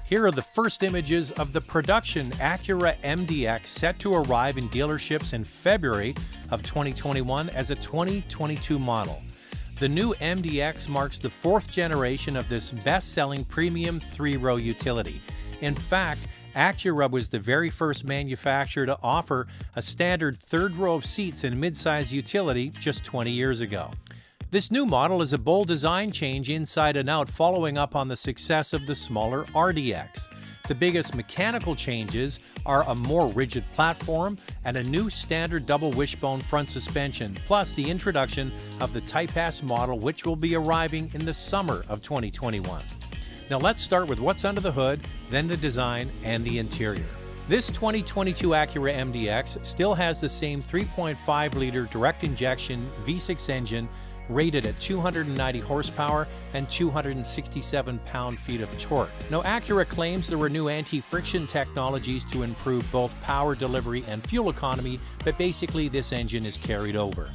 Here are the first images of the production Acura MDX set to arrive in dealerships in February of 2021 as a 2022 model. The new MDX marks the fourth generation of this best-selling premium three-row utility. In fact, Acura was the very first manufacturer to offer a standard third row of seats in midsize utility just 20 years ago. This new model is a bold design change inside and out, following up on the success of the smaller RDX. The biggest mechanical changes are a more rigid platform and a new standard double wishbone front suspension, plus the introduction of the Type S model, which will be arriving in the summer of 2021. Now let's start with what's under the hood, then the design and the interior. This 2022 Acura MDX still has the same 3.5-liter direct-injection V6 engine rated at 290 horsepower and 267 pound-feet of torque. Now, Acura claims there were new anti-friction technologies to improve both power delivery and fuel economy, but basically this engine is carried over.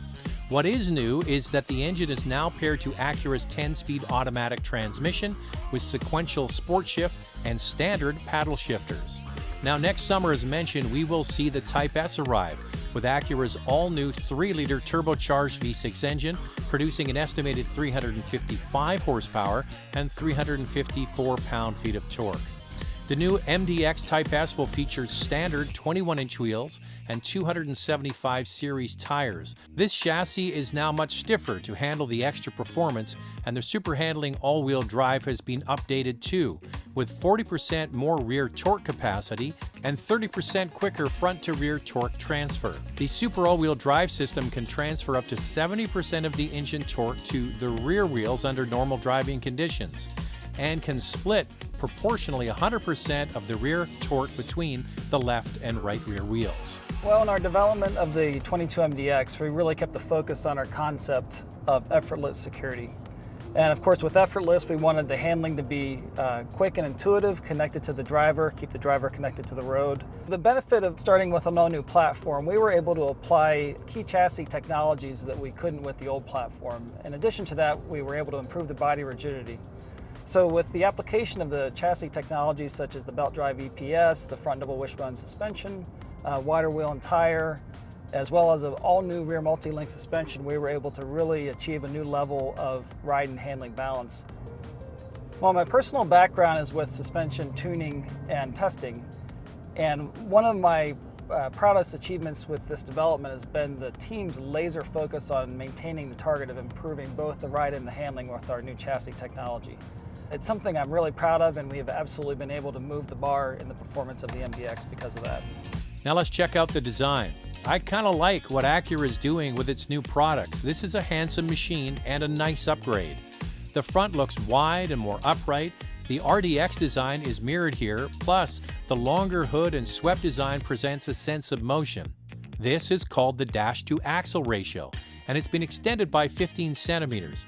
What is new is that the engine is now paired to Acura's 10-speed automatic transmission with Sequential SportShift and standard paddle shifters. Now, next summer, as mentioned, we will see the Type S arrive with Acura's all-new 3-liter turbocharged V6 engine, producing an estimated 355 horsepower and 354 pound-feet of torque. The new MDX Type S will feature standard 21-inch wheels and 275 series tires. This chassis is now much stiffer to handle the extra performance, and the super handling all-wheel drive has been updated too, with 40% more rear torque capacity and 30% quicker front-to-rear torque transfer. The super all-wheel drive system can transfer up to 70% of the engine torque to the rear wheels under normal driving conditions, and can split proportionally 100% of the rear torque between the left and right rear wheels. Well, in our development of the 22 MDX, we really kept the focus on our concept of effortless security. And of course, with effortless, we wanted the handling to be quick and intuitive, connected to the driver, keep the driver connected to the road. The benefit of starting with an all-new platform, we were able to apply key chassis technologies that we couldn't with the old platform. In addition to that, we were able to improve the body rigidity. So with the application of the chassis technologies such as the belt drive EPS, the front double wishbone suspension, wider wheel and tire, as well as an all-new rear multi-link suspension, we were able to really achieve a new level of ride and handling balance. Well, my personal background is with suspension tuning and testing, and one of my proudest achievements with this development has been the team's laser focus on maintaining the target of improving both the ride and the handling with our new chassis technology. It's something I'm really proud of, and we have absolutely been able to move the bar in the performance of the MDX because of that. Now let's check out the design. I kind of like what Acura is doing with its new products. This is a handsome machine and a nice upgrade. The front looks wide and more upright. The RDX design is mirrored here, plus the longer hood and swept design presents a sense of motion. This is called the dash-to-axle ratio, and it's been extended by 15 centimeters.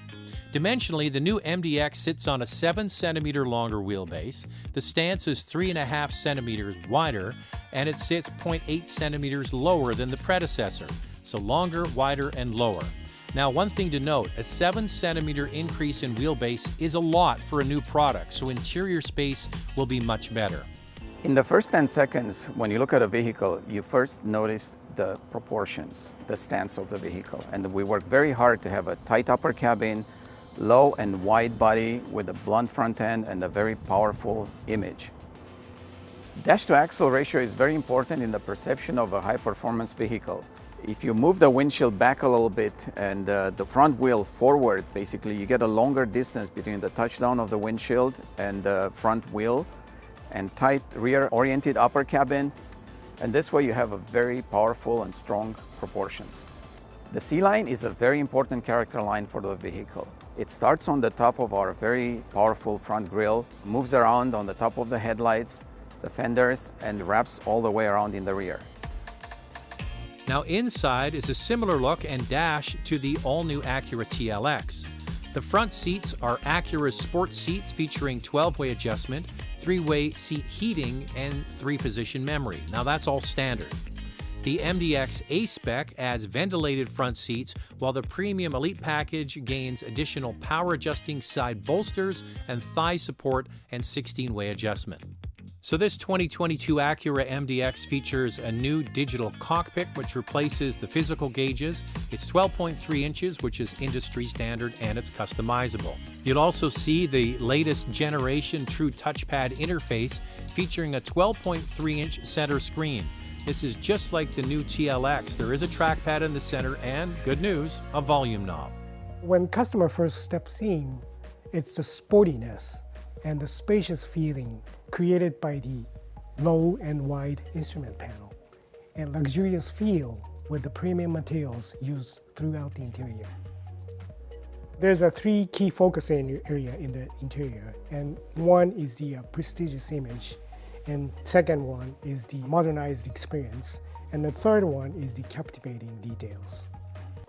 Dimensionally, the new MDX sits on a 7 centimeter longer wheelbase, the stance is 3.5 centimeters wider, and it sits 0.8 centimeters lower than the predecessor, so longer, wider, and lower. Now, one thing to note, a 7 centimeter increase in wheelbase is a lot for a new product, so interior space will be much better. In the first 10 seconds, when you look at a vehicle, you first notice the proportions, the stance of the vehicle. And we work very hard to have a tight upper cabin, low and wide body with a blunt front end and a very powerful image. Dash-to-axle ratio is very important in the perception of a high-performance vehicle. If you move the windshield back a little bit and the front wheel forward, basically you get a longer distance between the touchdown of the windshield and the front wheel, and tight rear-oriented upper cabin, and this way you have a very powerful and strong proportions. The C-line is a very important character line for the vehicle. It starts on the top of our very powerful front grille, moves around on the top of the headlights, the fenders, and wraps all the way around in the rear. Now inside is a similar look and dash to the all-new Acura TLX. The front seats are Acura's sport seats featuring 12-way adjustment, 3-way seat heating, and 3-position memory. Now that's all standard. The MDX A-Spec adds ventilated front seats, while the Premium Elite package gains additional power-adjusting side bolsters and thigh support and 16-way adjustment. So this 2022 Acura MDX features a new digital cockpit which replaces the physical gauges. It's 12.3 inches, which is industry standard, and it's customizable. You'll also see the latest generation true touchpad interface featuring a 12.3-inch center screen. This is just like the new TLX. There is a trackpad in the center and, good news, a volume knob. When customer first steps in, it's the sportiness and the spacious feeling created by the low and wide instrument panel, and luxurious feel with the premium materials used throughout the interior. There's a three key focus area in the interior, and one is the prestigious image, and second one is the modernized experience, and the third one is the captivating details.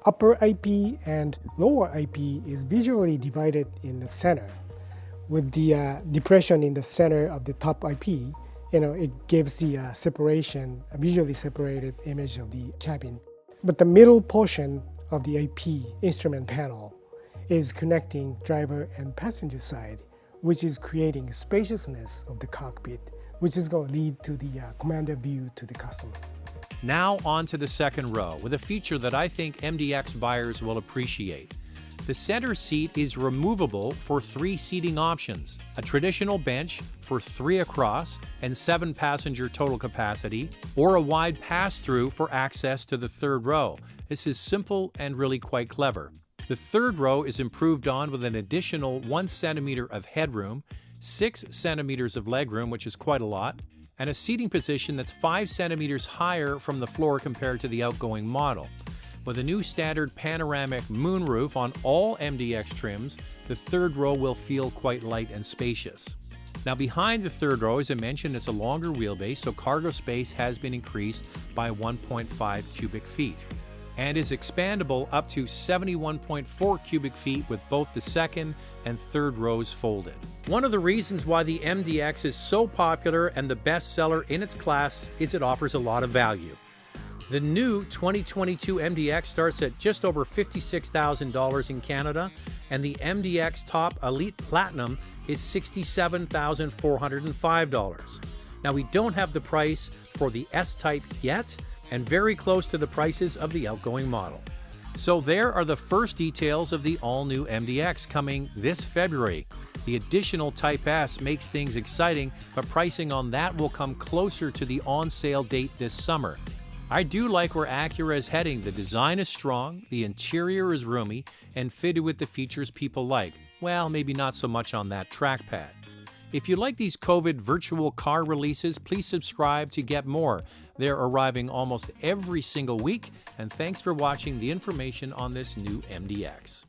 Upper IP and lower IP is visually divided in the center. With the depression in the center of the top IP, it gives the separation, a visually separated image of the cabin. But the middle portion of the IP instrument panel is connecting driver and passenger side, which is creating spaciousness of the cockpit, which is going to lead to the commander view to the customer. Now on to the second row, with a feature that I think MDX buyers will appreciate. The center seat is removable for 3 seating options: a traditional bench for 3 across and 7 passenger total capacity, or a wide pass-through for access to the third row. This is simple and really quite clever. The third row is improved on with an additional 1 centimeter of headroom, 6 centimeters of legroom, which is quite a lot, and a seating position that's 5 centimeters higher from the floor compared to the outgoing model. With a new standard panoramic moonroof on all MDX trims, the third row will feel quite light and spacious. Now behind the third row, as I mentioned, it's a longer wheelbase, so cargo space has been increased by 1.5 cubic feet and is expandable up to 71.4 cubic feet with both the second and third rows folded. One of the reasons why the MDX is so popular and the best seller in its class is it offers a lot of value. The new 2022 MDX starts at just over $56,000 in Canada, and the MDX Top Elite Platinum is $67,405. Now, we don't have the price for the S-Type yet, and very close to the prices of the outgoing model. So there are the first details of the all-new MDX coming this February. The additional Type S makes things exciting, but pricing on that will come closer to the on-sale date this summer. I do like where Acura is heading. The design is strong, the interior is roomy, and fitted with the features people like. Well, maybe not so much on that trackpad. If you like these COVID virtual car releases, please subscribe to get more. They're arriving almost every single week, and thanks for watching the information on this new MDX.